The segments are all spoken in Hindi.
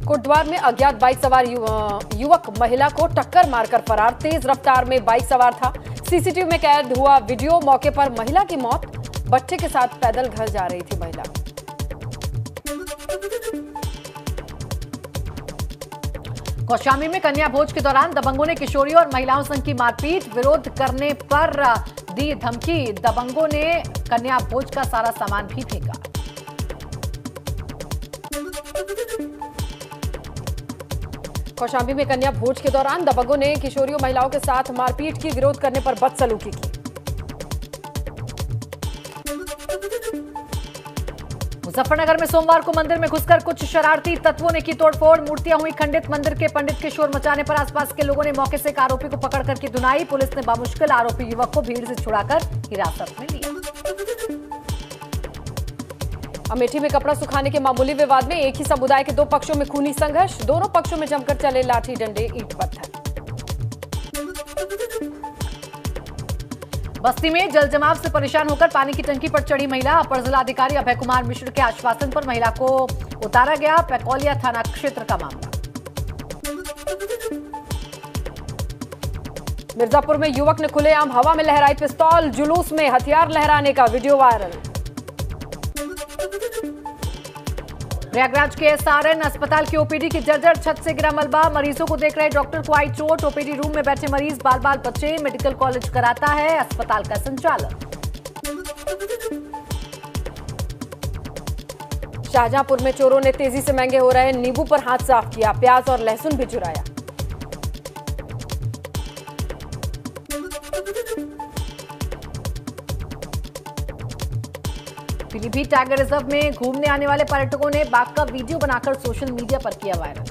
कोटद्वार में अज्ञात बाइक सवार युवक महिला को टक्कर मारकर फरार। तेज रफ्तार में बाइक सवार था। सीसीटीवी में कैद हुआ वीडियो। मौके पर महिला की मौत। बच्चे के साथ पैदल घर जा रही थी महिला। कौशाम्बी में कन्या भोज के दौरान दबंगों ने किशोरियों और महिलाओं संग की मारपीट। विरोध करने पर दी धमकी। दबंगों ने कन्या भोज का सारा सामान भी फेंका। कौशाम्बी में कन्या भोज के दौरान दबंगों ने किशोरियों महिलाओं के साथ मारपीट की। विरोध करने पर बदसलूकी की। मुजफ्फरनगर में सोमवार को मंदिर में घुसकर कुछ शरारती तत्वों ने की तोड़फोड़। मूर्तियां हुई खंडित। मंदिर के पंडित के शोर मचाने पर आसपास के लोगों ने मौके से एक आरोपी को पकड़कर की धुनाई। पुलिस ने बामुश्किल आरोपी युवक को भीड़ से छुड़ाकर हिरासत में लिया। अमेठी में कपड़ा सुखाने के मामूली विवाद में एक ही समुदाय के दो पक्षों में खूनी संघर्ष। दोनों पक्षों में जमकर चले लाठी डंडे ईंट पत्थर। बस्ती में जल जमाव से परेशान होकर पानी की टंकी पर चढ़ी महिला। अपर जिलाधिकारी अभय कुमार मिश्र के आश्वासन पर महिला को उतारा गया। पैकोलिया थाना क्षेत्र का मामला। मिर्जापुर में युवक ने खुलेआम हवा में लहराई पिस्तौल। जुलूस में हथियार लहराने का वीडियो वायरल। प्रयागराज के एसआरएन अस्पताल की ओपीडी की जर्जर। छत से गिरा मलबा। मरीजों को देख रहे डॉक्टर को आई चोट। ओपीडी रूम में बैठे मरीज बाल बाल बचे। मेडिकल कॉलेज कराता है अस्पताल का संचालन। शाहजहांपुर में चोरों ने तेजी से महंगे हो रहे नींबू पर हाथ साफ किया। प्याज और लहसुन भी चुराया। पीलीभीत टाइगर रिजर्व में घूमने आने वाले पर्यटकों ने बाघ का वीडियो बनाकर सोशल मीडिया पर किया वायरल।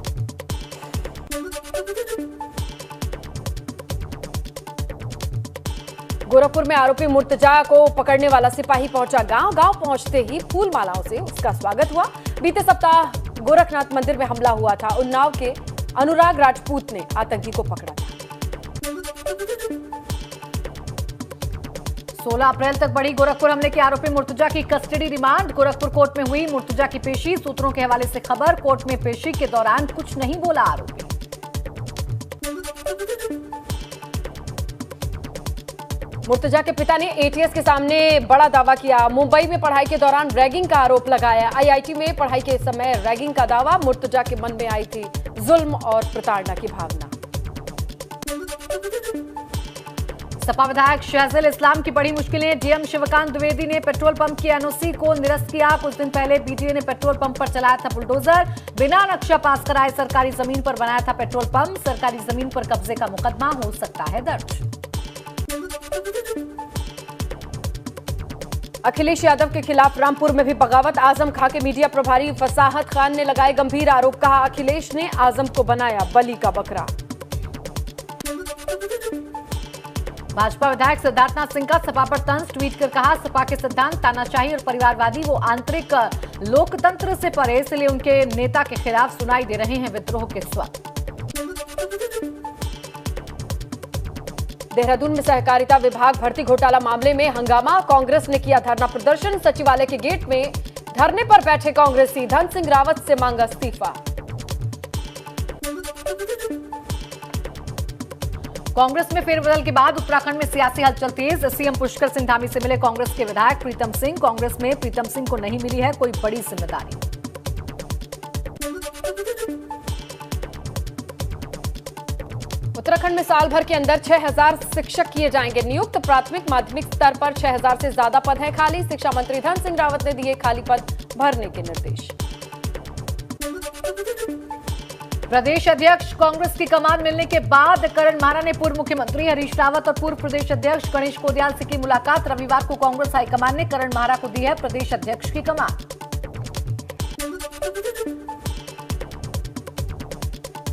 गोरखपुर में आरोपी मुर्तजा को पकड़ने वाला सिपाही पहुंचा गांव। गांव पहुंचते ही फूल मालाओं से उसका स्वागत हुआ। बीते सप्ताह गोरखनाथ मंदिर में हमला हुआ था। उन्नाव के अनुराग राजपूत ने आतंकी को पकड़ा था। 16 अप्रैल तक बढ़ी गोरखपुर हमले के आरोपी मुर्तजा की कस्टडी रिमांड। गोरखपुर कोर्ट में हुई मुर्तजा की पेशी। सूत्रों के हवाले से खबर। कोर्ट में पेशी के दौरान कुछ नहीं बोला आरोपी। मुर्तजा के पिता ने एटीएस के सामने बड़ा दावा किया। मुंबई में पढ़ाई के दौरान रैगिंग का आरोप लगाया। आईआईटी में पढ़ाई के समय रैगिंग का दावा। मुर्तजा के मन में आई थी जुल्म और प्रताड़ना की भावना। सपा विधायक शहज़ल इस्लाम की बड़ी मुश्किलें। डीएम शिवकांत द्विवेदी ने पेट्रोल पंप की एनओसी को निरस्त किया। कुछ दिन पहले बीडीए ने पेट्रोल पंप पर चलाया था बुलडोजर। बिना नक्शा पास कराए सरकारी जमीन पर बनाया था पेट्रोल पंप। सरकारी जमीन पर कब्जे का मुकदमा हो सकता है दर्ज। अखिलेश यादव के खिलाफ रामपुर में भी बगावत। आजम खां के मीडिया प्रभारी फसाहत खान ने लगाए गंभीर आरोप। कहा अखिलेश ने आजम को बनाया बलि का बकरा। भाजपा विधायक सिद्धार्थनाथ सिंह का सपा पर तंज। ट्वीट कर कहा सपा के सिद्धांत तानाशाही और परिवारवादी। वो आंतरिक लोकतंत्र से परे, इसलिए उनके नेता के खिलाफ सुनाई दे रहे हैं विद्रोह के स्वर। देहरादून में सहकारिता विभाग भर्ती घोटाला मामले में हंगामा। कांग्रेस ने किया धरना प्रदर्शन। सचिवालय के गेट में धरने पर बैठे कांग्रेसी। धन सिंह रावत से मांगा इस्तीफा। कांग्रेस में फेरबदल के बाद उत्तराखंड में सियासी हलचल तेज। सीएम पुष्कर सिंह धामी से मिले कांग्रेस के विधायक प्रीतम सिंह। कांग्रेस में प्रीतम सिंह को नहीं मिली है कोई बड़ी जिम्मेदारी। उत्तराखंड में साल भर के अंदर 6000 शिक्षक किए जाएंगे नियुक्त। प्राथमिक माध्यमिक स्तर पर 6000 से ज्यादा पद हैं खाली। शिक्षा मंत्री धन सिंह रावत ने दिए खाली पद भरने के निर्देश। प्रदेश अध्यक्ष कांग्रेस की कमान मिलने के बाद करण मारा ने पूर्व मुख्यमंत्री हरीश रावत और पूर्व प्रदेश अध्यक्ष गणेश कोडियाल से की मुलाकात। रविवार को कांग्रेस हाईकमान ने करण मारा को दी है प्रदेश अध्यक्ष की कमान।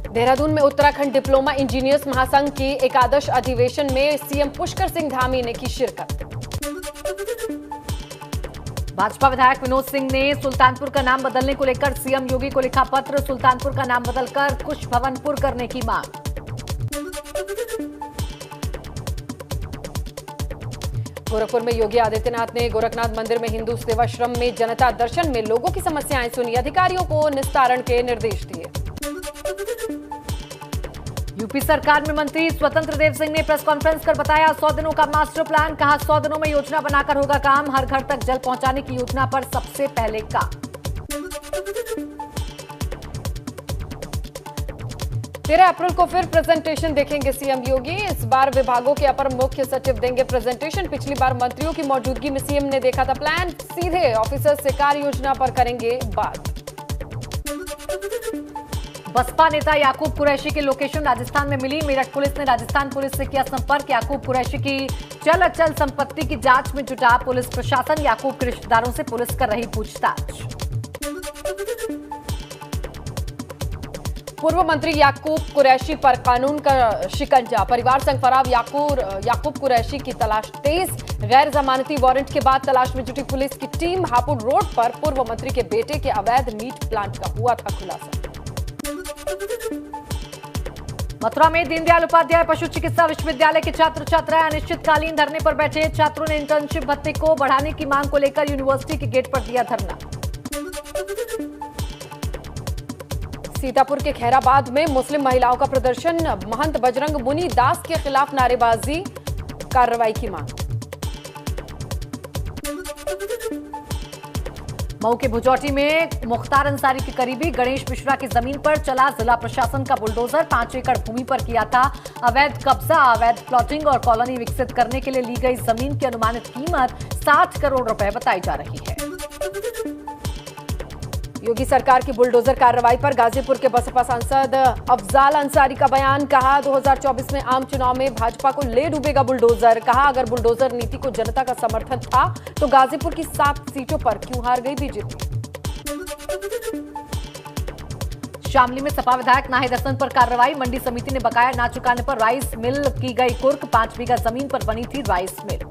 देहरादून में उत्तराखंड डिप्लोमा इंजीनियर्स महासंघ के एकादश अधिवेशन में सीएम पुष्कर सिंह धामी ने की शिरकत। भाजपा विधायक विनोद सिंह ने सुल्तानपुर का नाम बदलने को लेकर सीएम योगी को लिखा पत्र। सुल्तानपुर का नाम बदलकर कुश भवनपुर करने की मांग। गोरखपुर में योगी आदित्यनाथ ने गोरखनाथ मंदिर में हिंदू सेवाश्रम में जनता दर्शन में लोगों की समस्याएं सुनी। अधिकारियों को निस्तारण के निर्देश दिए। यूपी सरकार में मंत्री स्वतंत्र देव सिंह ने प्रेस कॉन्फ्रेंस कर बताया 100 दिनों का मास्टर प्लान। कहा 100 दिनों में योजना बनाकर होगा काम। हर घर तक जल पहुंचाने की योजना पर सबसे पहले काम। 13 अप्रैल को फिर प्रेजेंटेशन देखेंगे सीएम योगी। इस बार विभागों के अपर मुख्य सचिव देंगे प्रेजेंटेशन। पिछली बार मंत्रियों की मौजूदगी में सीएम ने देखा था प्लान। सीधे ऑफिसर से कार्य योजना पर करेंगे बात। बसपा नेता याकूब कुरैशी की लोकेशन राजस्थान में मिली। मेरठ पुलिस ने राजस्थान पुलिस से किया संपर्क। याकूब कुरैशी की चल अचल संपत्ति की जांच में जुटा पुलिस प्रशासन। याकूब के रिश्तेदारों से पुलिस कर रही पूछताछ। पूर्व मंत्री याकूब कुरैशी पर कानून का शिकंजा। परिवार संग फरार याकूब कुरैशी की तलाश तेज। गैर जमानती वारंट के बाद तलाश में जुटी पुलिस की टीम। हापुड़ रोड पर पूर्व मंत्री के बेटे के अवैध मीट प्लांट का हुआ था खुलासा। मथुरा में दीनदयाल उपाध्याय पशु चिकित्सा विश्वविद्यालय के छात्र छात्राएं अनिश्चितकालीन धरने पर बैठे। छात्रों ने इंटर्नशिप भत्ते को बढ़ाने की मांग को लेकर यूनिवर्सिटी के गेट पर दिया धरना। सीतापुर के खैराबाद में मुस्लिम महिलाओं का प्रदर्शन। महंत बजरंग मुनि दास के खिलाफ नारेबाजी। कार्रवाई की मांग। मऊ के भुजौटी में मुख्तार अंसारी के करीबी गणेश मिश्रा की जमीन पर चला जिला प्रशासन का बुलडोजर। 5 एकड़ भूमि पर किया था अवैध कब्जा। अवैध प्लॉटिंग और कॉलोनी विकसित करने के लिए ली गई जमीन की अनुमानित कीमत 60 करोड़ रुपए बताई जा रही है। योगी सरकार की बुलडोजर कार्रवाई पर गाजीपुर के बसपा सांसद अफजाल अंसारी का बयान। कहा 2024 में आम चुनाव में भाजपा को ले डूबेगा बुलडोजर। कहा अगर बुलडोजर नीति को जनता का समर्थन था तो गाजीपुर की 7 सीटों पर क्यों हार गई बीजेपी। शामली में सपा विधायक नाहिद हसन पर कार्रवाई। मंडी समिति ने बकाया ना चुकाने पर राइस मिल की गई कुर्क। 5 बीघा जमीन पर बनी थी राइस मिल।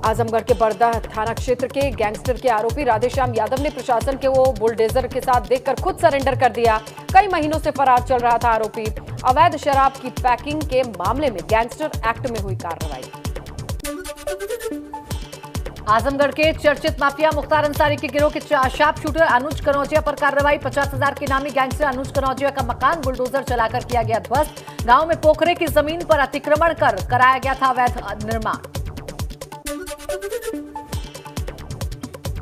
आजमगढ़ के बरदा थाना क्षेत्र के गैंगस्टर के आरोपी राधेश्याम यादव ने प्रशासन के वो बुलडोजर के साथ देखकर खुद सरेंडर कर दिया। कई महीनों से फरार चल रहा था आरोपी। अवैध शराब की पैकिंग के मामले में गैंगस्टर एक्ट में हुई कार्रवाई। आजमगढ़ के चर्चित माफिया मुख्तार अंसारी के गिरोह के शार्प शूटर अनुज कनौजिया पर कार्रवाई। 50,000 के नामी गैंगस्टर अनुज कनौजिया का मकान बुलडोजर चलाकर किया गया ध्वस्त। गांव में पोखरे की जमीन पर अतिक्रमण कर कराया गया था अवैध निर्माण।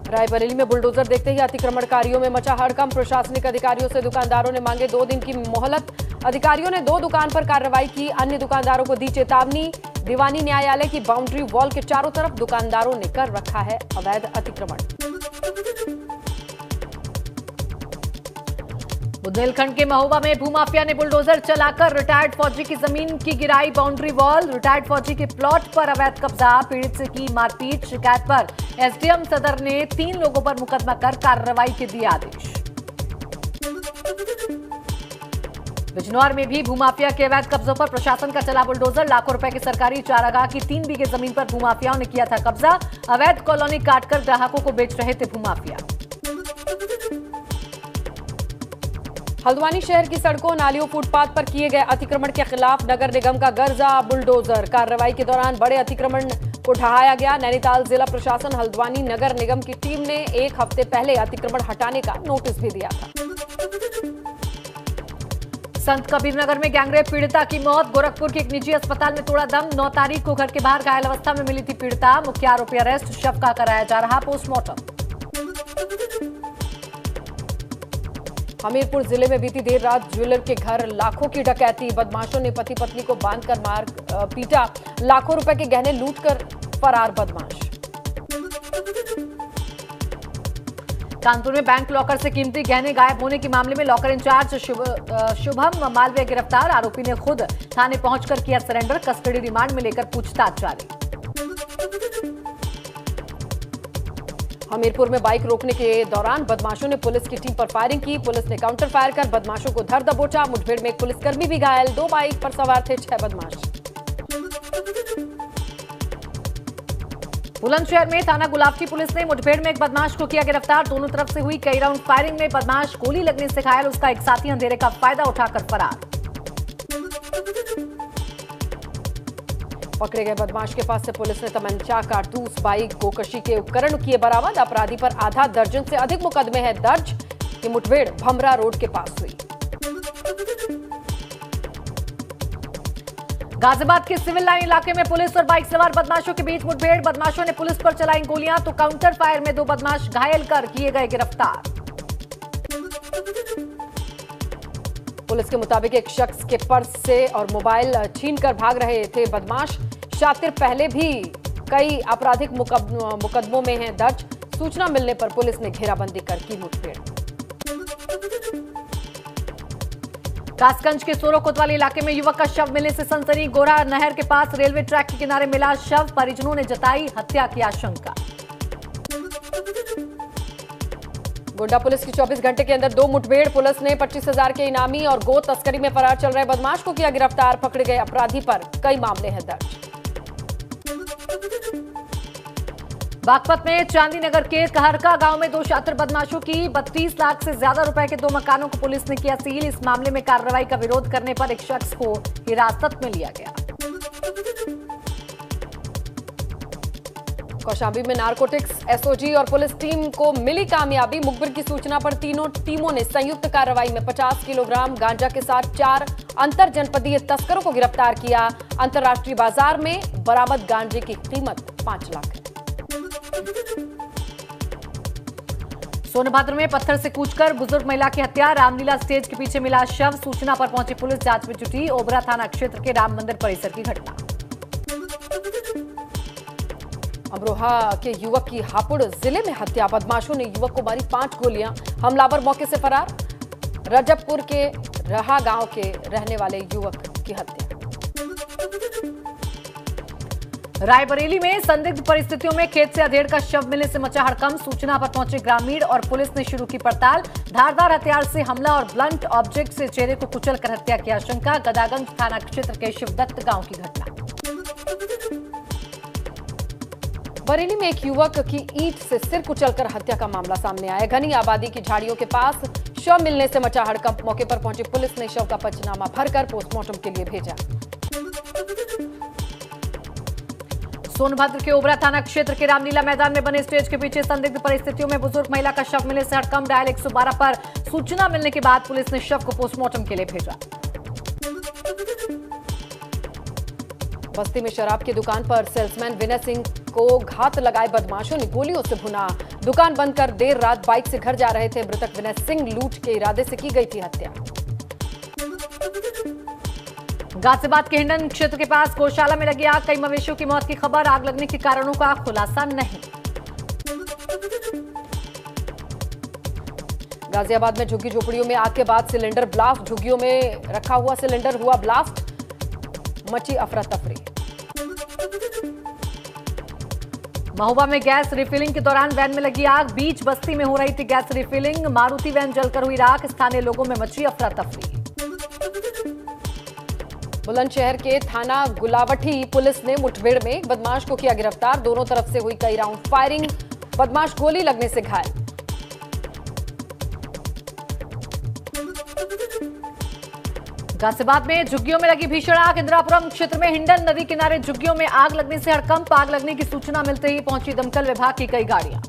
रायबरेली में बुलडोजर देखते ही अतिक्रमणकारियों में मचा हड़कंप। प्रशासनिक अधिकारियों से दुकानदारों ने मांगे 2 दिन की मोहलत। अधिकारियों ने 2 दुकान पर कार्रवाई की। अन्य दुकानदारों को दी चेतावनी। दीवानी न्यायालय की बाउंड्री वॉल के चारों तरफ दुकानदारों ने कर रखा है अवैध अतिक्रमण। बुंदेलखंड के महोबा में भूमाफिया ने बुलडोजर चलाकर रिटायर्ड फौजी की जमीन की गिराई बाउंड्री वॉल। रिटायर्ड फौजी के प्लॉट पर अवैध कब्जा। पीड़ित से की मारपीट। शिकायत पर एसडीएम सदर ने 3 लोगों पर मुकदमा कर कार्रवाई के दिए आदेश। बिजनौर में भी भूमाफिया के अवैध कब्जों पर प्रशासन का चला बुलडोजर। लाखों रुपए की सरकारी चारागाह की 3 बीघे जमीन पर भूमाफियाओं ने किया था कब्जा। अवैध कॉलोनी काटकर ग्राहकों को बेच रहे थे भूमाफिया। हल्द्वानी शहर की सड़कों नालियों फुटपाथ पर किए गए अतिक्रमण के खिलाफ नगर निगम का गर्जा। बुलडोजर कार्रवाई के दौरान बड़े अतिक्रमण को ढहाया गया। नैनीताल जिला प्रशासन हल्द्वानी नगर निगम की टीम ने 1 हफ्ते पहले अतिक्रमण हटाने का नोटिस भी दिया था। संत कबीरनगर में गैंगरेप पीड़िता की मौत। गोरखपुर के एक निजी अस्पताल में तोड़ा दम। 9 तारीख को घर के बाहर घायल अवस्था में मिली थी पीड़िता। मुख्य आरोपी अरेस्ट। शव का कराया जा रहा पोस्टमार्टम। हमीरपुर जिले में बीती देर रात ज्वेलर के घर लाखों की डकैती। बदमाशों ने पति पत्नी को बांधकर पीटा। लाखों रुपए के गहने लूटकर फरार बदमाश। कानपुर में बैंक लॉकर से कीमती गहने गायब होने के मामले में लॉकर इंचार्ज शुभम मालवीय गिरफ्तार। आरोपी ने खुद थाने पहुंचकर किया सरेंडर। कस्टडी रिमांड में लेकर पूछताछ जारी। हमीरपुर में बाइक रोकने के दौरान बदमाशों ने पुलिस की टीम पर फायरिंग की। पुलिस ने काउंटर फायर कर बदमाशों को धर दबोचा। मुठभेड़ में एक पुलिसकर्मी भी घायल। 2 बाइक पर सवार थे 6 बदमाश। बुलंदशहर में थाना गुलाबटी पुलिस ने मुठभेड़ में एक बदमाश को किया गिरफ्तार। दोनों तरफ से हुई कई राउंड फायरिंग में बदमाश गोली लगने से घायल। उसका एक साथी अंधेरे का फायदा उठाकर फरार। पकड़े गए बदमाश के पास से पुलिस ने तमंचा, कारतूस, बाइक, गोकशी के उपकरण किए बरामद। अपराधी पर आधा दर्जन से अधिक मुकदमे हैं दर्ज। ये मुठभेड़ भमरा रोड के पास हुई। गाजियाबाद के सिविल लाइन इलाके में पुलिस और बाइक सवार बदमाशों के बीच मुठभेड़। बदमाशों ने पुलिस पर चलाई गोलियां तो काउंटर फायर में 2 बदमाश घायल कर किए गए गिरफ्तार। पुलिस के मुताबिक एक शख्स के पर्स से और मोबाइल छीनकर भाग रहे थे बदमाश। शातिर पहले भी कई आपराधिक मुकदमों में हैं दर्ज। सूचना मिलने पर पुलिस ने घेराबंदी कर की मुठभेड़। कासगंज के सोरो कोतवाली इलाके में युवक का शव मिलने से सनसनी। गोरा नहर के पास रेलवे ट्रैक के किनारे मिला शव। परिजनों ने जताई हत्या की आशंका। गोड्डा पुलिस की 24 घंटे के अंदर 2 मुठभेड़। पुलिस ने 25,000 के इनामी और गो तस्करी में फरार चल रहे बदमाश को किया गिरफ्तार। पकड़े गए अपराधी पर कई मामले हैं दर्ज। बागपत में चांदीनगर के कहरका गांव में 2 शातिर बदमाशों की 32 लाख से ज्यादा रुपए के 2 मकानों को पुलिस ने किया सील। इस मामले में कार्रवाई का विरोध करने पर एक शख्स को हिरासत में लिया गया। कौशाम्बी में नारकोटिक्स एसओजी और पुलिस टीम को मिली कामयाबी। मुखबिर की सूचना पर तीनों टीमों ने संयुक्त कार्रवाई में 50 किलोग्राम गांजा के साथ 4 अंतर जनपदीय तस्करों को गिरफ्तार किया। अंतर्राष्ट्रीय बाजार में बरामद गांजे की कीमत 5 लाख है। सोनभद्र में पत्थर से कूचकर बुजुर्ग महिला की हत्या। रामलीला स्टेज के पीछे मिला शव। सूचना पर पहुंची पुलिस जांच में जुटी। ओबरा थाना क्षेत्र के राम मंदिर परिसर की घटना। अमरोहा के युवक की हापुड़ जिले में हत्या। बदमाशों ने युवक को मारी 5 गोलियां। हमलावर मौके से फरार। रजबपुर के रहा गांव के रहने वाले युवक की हत्या। रायबरेली में संदिग्ध परिस्थितियों में खेत से अधेड़ का शव मिलने से मचा हड़कंप। सूचना पर पहुंचे ग्रामीण और पुलिस ने शुरू की पड़ताल। धारदार हथियार से हमला और ब्लंट ऑब्जेक्ट से चेहरे को कुचलकर हत्या की आशंका। गदागंज थाना क्षेत्र के शिवदत्त गांव की घटना। बरेली में एक युवक की ईंट से सिर कुचलकर हत्या का मामला सामने आया। घनी आबादी की झाड़ियों के पास शव मिलने से मचा हड़कंप। मौके पर पहुंची पुलिस ने शव का पंचनामा भरकर पोस्टमार्टम के लिए भेजा। सोनभद्र के ओबरा थाना क्षेत्र के रामलीला मैदान में बने स्टेज के पीछे संदिग्ध परिस्थितियों में बुजुर्ग महिला का शव मिलने से हड़कंप। डायल 112 पर सूचना मिलने के बाद पुलिस ने शव को पोस्टमार्टम के लिए भेजा। बस्ती में शराब की दुकान पर सेल्समैन विनय सिंह को घात लगाए बदमाशों ने गोलियों से भुना। दुकान बंद कर देर रात बाइक से घर जा रहे थे मृतक विनय सिंह। लूट के इरादे से की गई थी हत्या। गाजियाबाद के हिंडन क्षेत्र के पास गौशाला में लगी आग। कई मवेशियों की मौत की खबर। आग लगने के कारणों का खुलासा नहीं। गाजियाबाद में झुग्गी झोपड़ियों में आग के बाद सिलेंडर ब्लास्ट। झुग्गियों में रखा हुआ सिलेंडर हुआ ब्लास्ट। मची अफरा तफरी। महोबा में गैस रिफिलिंग के दौरान वैन में लगी आग। बीच बस्ती में हो रही थी गैस रिफिलिंग। मारुति वैन जलकर हुई राख। स्थानीय लोगों में मची अफरा तफरी। बुलंदशहर के थाना गुलावठी पुलिस ने मुठभेड़ में एक बदमाश को किया गिरफ्तार। दोनों तरफ से हुई कई राउंड फायरिंग। बदमाश गोली लगने से घायल। गाजियाबाद में झुग्गियों में लगी भीषण आग। इंदिरापुरम क्षेत्र में हिंडन नदी किनारे झुग्गियों में आग लगने से हड़कंप। आग लगने की सूचना मिलते ही पहुंची दमकल विभाग की कई गाड़ियां।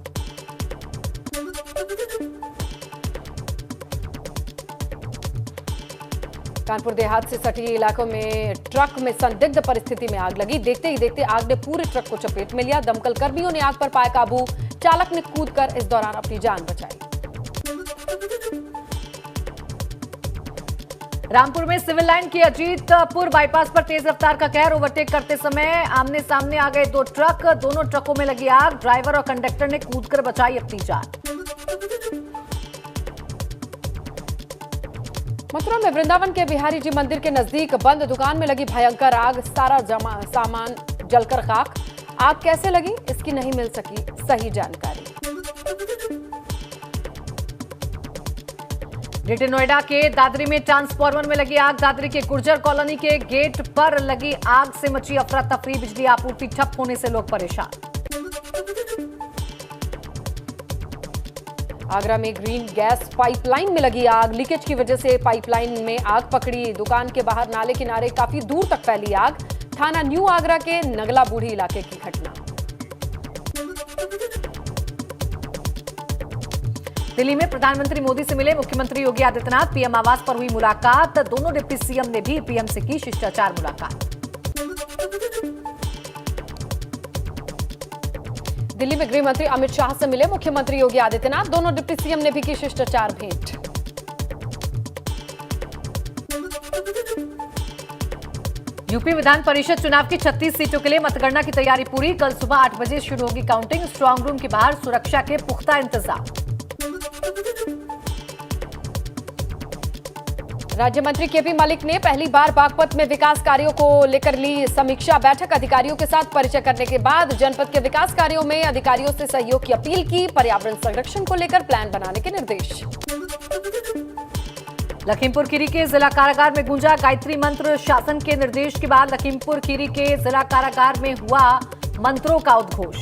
कानपुर देहात से सटी इलाकों में ट्रक में संदिग्ध परिस्थिति में आग लगी। देखते ही देखते आग ने पूरे ट्रक को चपेट में लिया। दमकल कर्मियों ने आग पर पाया काबू। चालक ने कूदकर इस दौरान अपनी जान बचाई। रामपुर में सिविल लाइन की अजीतपुर बाईपास पर तेज रफ्तार का कहर। ओवरटेक करते समय आमने सामने आ गए 2 ट्रक। दोनों ट्रकों में लगी आग। ड्राइवर और कंडक्टर ने कूदकर बचाई अपनी जान। मथुरा में वृंदावन के बिहारी जी मंदिर के नजदीक बंद दुकान में लगी भयंकर आग। सारा सामान जलकर खाक। आग कैसे लगी इसकी नहीं मिल सकी सही जानकारी। ग्रेटर नोएडा के दादरी में ट्रांसफार्मर में लगी आग। दादरी के गुर्जर कॉलोनी के गेट पर लगी आग से मची अफरा तफरी। बिजली आपूर्ति ठप होने से लोग परेशान। आगरा में ग्रीन गैस पाइपलाइन में लगी आग। लीकेज की वजह से पाइपलाइन में आग पकड़ी। दुकान के बाहर नाले किनारे काफी दूर तक फैली आग। थाना न्यू आगरा के नगला बूढ़ी इलाके की घटना। दिल्ली में प्रधानमंत्री मोदी से मिले मुख्यमंत्री योगी आदित्यनाथ। पीएम आवास पर हुई मुलाकात। दोनों डिप्टी सीएम ने भी पीएम से की शिष्टाचार मुलाकात। दिल्ली में गृह मंत्री अमित शाह से मिले मुख्यमंत्री योगी आदित्यनाथ। दोनों डिप्टी सीएम ने भी की शिष्टाचार भेंट। यूपी विधान परिषद चुनाव की 36 सीटों के लिए मतगणना की तैयारी पूरी। कल सुबह 8 बजे शुरू होगी काउंटिंग। स्ट्रांग रूम के बाहर सुरक्षा के पुख्ता इंतजाम। राज्य मंत्री केपी मलिक ने पहली बार बागपत में विकास कार्यों को लेकर ली समीक्षा बैठक। अधिकारियों के साथ परिचय करने के बाद जनपद के विकास कार्यों में अधिकारियों से सहयोग की अपील की। पर्यावरण संरक्षण को लेकर प्लान बनाने के निर्देश। लखीमपुर खीरी के जिला कारागार में गूंजा गायत्री मंत्र। शासन के निर्देश के बाद लखीमपुर खीरी के जिला कारागार में हुआ मंत्रों का उद्घोष।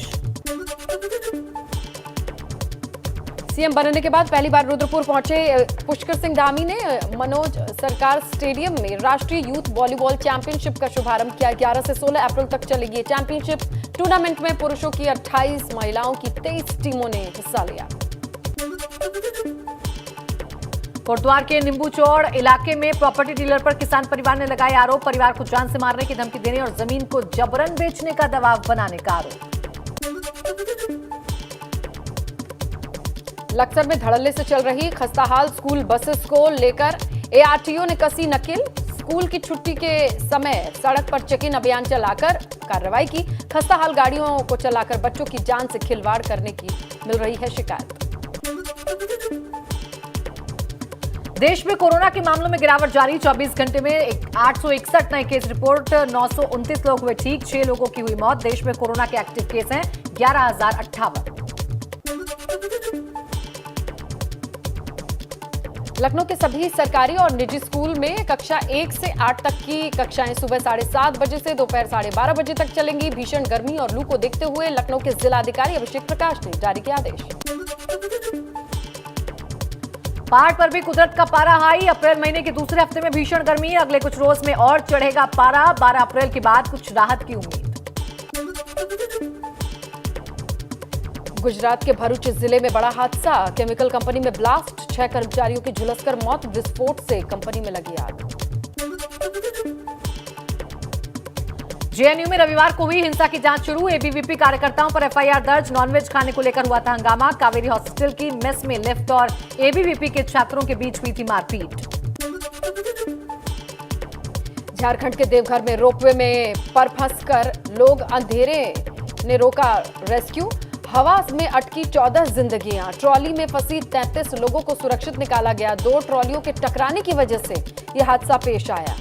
सीएम बनने के बाद पहली बार रुद्रपुर पहुंचे पुष्कर सिंह धामी ने मनोज सरकार स्टेडियम में राष्ट्रीय यूथ वॉलीबॉल चैंपियनशिप का शुभारंभ किया। 11 से 16 अप्रैल तक चलेगी ये चैंपियनशिप। टूर्नामेंट में पुरुषों की 28, महिलाओं की 23 टीमों ने हिस्सा लिया। कोटद्वार के नींबूचौड़ इलाके में प्रॉपर्टी डीलर पर किसान परिवार ने लगाए आरोप। परिवार को जान से मारने की धमकी देने और जमीन को जबरन बेचने का दबाव बनाने का आरोप। लक्सर में धड़ल्ले से चल रही खस्ताहाल स्कूल बसेस को लेकर एआरटीओ ने कसी नकेल। स्कूल की छुट्टी के समय सड़क पर चेक इन अभियान चलाकर कार्रवाई की। खस्ताहाल गाड़ियों को चलाकर बच्चों की जान से खिलवाड़ करने की मिल रही है शिकायत। देश में कोरोना के मामलों में गिरावट जारी। 24 घंटे में 861 नए केस रिपोर्ट। 929 लोग हुए ठीक। 6 लोगों की हुई मौत। देश में कोरोना के एक्टिव केस हैं 11,058। लखनऊ के सभी सरकारी और निजी स्कूल में कक्षा 1 से 8 तक की कक्षाएं सुबह 7:30 बजे से दोपहर 12:30 बजे तक चलेंगी। भीषण गर्मी और लू को देखते हुए लखनऊ के जिलाधिकारी अभिषेक प्रकाश ने जारी किया आदेश। पहाड़ पर भी कुदरत का पारा हाई। अप्रैल महीने के दूसरे हफ्ते में भीषण गर्मी। अगले कुछ रोज में और चढ़ेगा पारा। 12 अप्रैल के बाद कुछ राहत की उम्मीद। गुजरात के भरूच जिले में बड़ा हादसा। केमिकल कंपनी में ब्लास्ट। 6 कर्मचारियों की झुलसकर मौत। विस्फोट से कंपनी में लगी आग। जेएनयू में रविवार को हुई हिंसा की जांच शुरू। एबीवीपी कार्यकर्ताओं पर एफआईआर दर्ज। नॉनवेज खाने को लेकर हुआ था हंगामा। कावेरी हॉस्पिटल की मेस में लिफ्ट और एबीवीपी के छात्रों के बीच हुई थी मारपीट। झारखंड के देवघर में रोपवे में पर फंसकर लोग अंधेरे ने रोका रेस्क्यू। हवा में अटकी 14 जिंदगियां। ट्रॉली में फंसी 33 लोगों को सुरक्षित निकाला गया। 2 ट्रॉलियों के टकराने की वजह से यह हादसा पेश आया।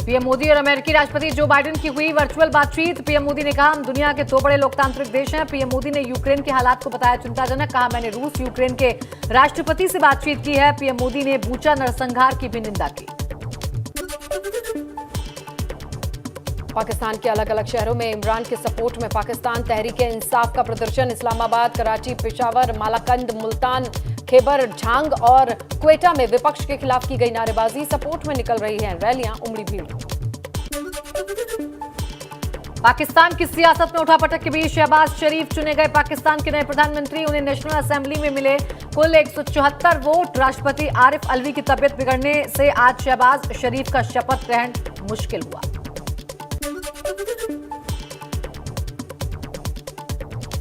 पीएम मोदी और अमेरिकी राष्ट्रपति जो बाइडेन की हुई वर्चुअल बातचीत। पीएम मोदी ने कहा हम दुनिया के 2 बड़े लोकतांत्रिक देश हैं। पीएम मोदी ने यूक्रेन के हालात को बताया चिंताजनक। कहा मैंने रूस यूक्रेन के राष्ट्रपति से बातचीत की है। पीएम मोदी ने बूचा नरसंहार की भी निंदा की। पाकिस्तान के अलग अलग शहरों में इमरान के सपोर्ट में पाकिस्तान तहरीक-ए-इंसाफ का प्रदर्शन। इस्लामाबाद, कराची, पेशावर, मालाकंद, मुल्तान, खैबर, झांग और क्वेटा में विपक्ष के खिलाफ की गई नारेबाजी। सपोर्ट में निकल रही हैं रैलियां। उमड़ी भीड़। पाकिस्तान की सियासत में उठापटक के बीच शहबाज शरीफ चुने गए पाकिस्तान के नए प्रधानमंत्री। उन्हें नेशनल असेंबली में मिले कुल 174 वोट। राष्ट्रपति आरिफ अलवी की तबियत बिगड़ने से आज शहबाज शरीफ का शपथ ग्रहण मुश्किल हुआ।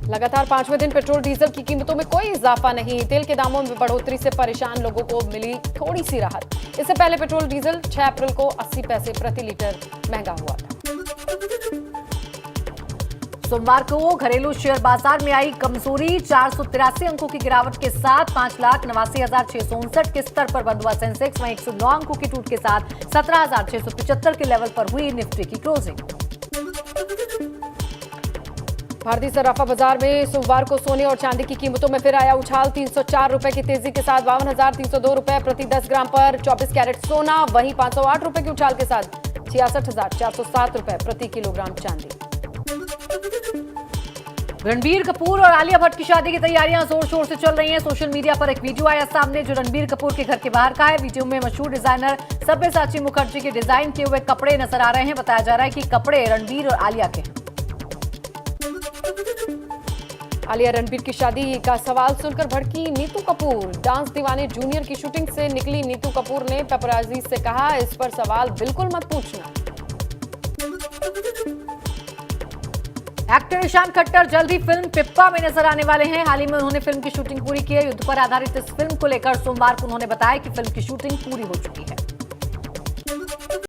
लगातार 5वें दिन पेट्रोल डीजल की कीमतों में कोई इजाफा नहीं। तेल के दामों में बढ़ोतरी से परेशान लोगों को मिली थोड़ी सी राहत। इससे पहले पेट्रोल डीजल 6 अप्रैल को 80 पैसे प्रति लीटर महंगा हुआ था। सोमवार को घरेलू शेयर बाजार में आई कमजोरी। 483 अंकों की गिरावट के साथ 5,89,659 के स्तर पर बंद हुआ सेंसेक्स। वहीं 109 अंकों की टूट के साथ 17,675 के लेवल पर हुई निफ्टी की क्लोजिंग। भारतीय सराफा बाजार में सोमवार को सोने और चांदी की कीमतों में फिर आया उछाल। 304 रुपए की तेजी के साथ 52,302 रुपए प्रति 10 ग्राम पर 24 कैरेट सोना। वहीं 508 रुपए के उछाल के साथ 66,407 रुपए प्रति किलोग्राम चांदी। रणबीर कपूर और आलिया भट्ट की शादी की तैयारियां जोर शोर से चल रही हैं। सोशल मीडिया पर एक वीडियो आया सामने जो रणबीर कपूर के घर के बाहर का है। वीडियो में मशहूर डिजाइनर सब्यसाची मुखर्जी के डिजाइन किए हुए कपड़े नजर आ रहे हैं। बताया जा रहा है कि कपड़े रणबीर और आलिया के हैं। आलिया रणबीर की शादी का सवाल सुनकर भड़की नीतू कपूर। डांस दीवाने जूनियर की शूटिंग से निकली नीतू कपूर ने पेपराजी से कहा, इस पर सवाल बिल्कुल मत पूछना। एक्टर ईशान खट्टर जल्द ही फिल्म पिप्पा में नजर आने वाले हैं। हाल ही में उन्होंने फिल्म की शूटिंग पूरी की है। युद्ध पर आधारित इस फिल्म को लेकर सोमवार को उन्होंने बताया कि फिल्म की शूटिंग पूरी हो चुकी है।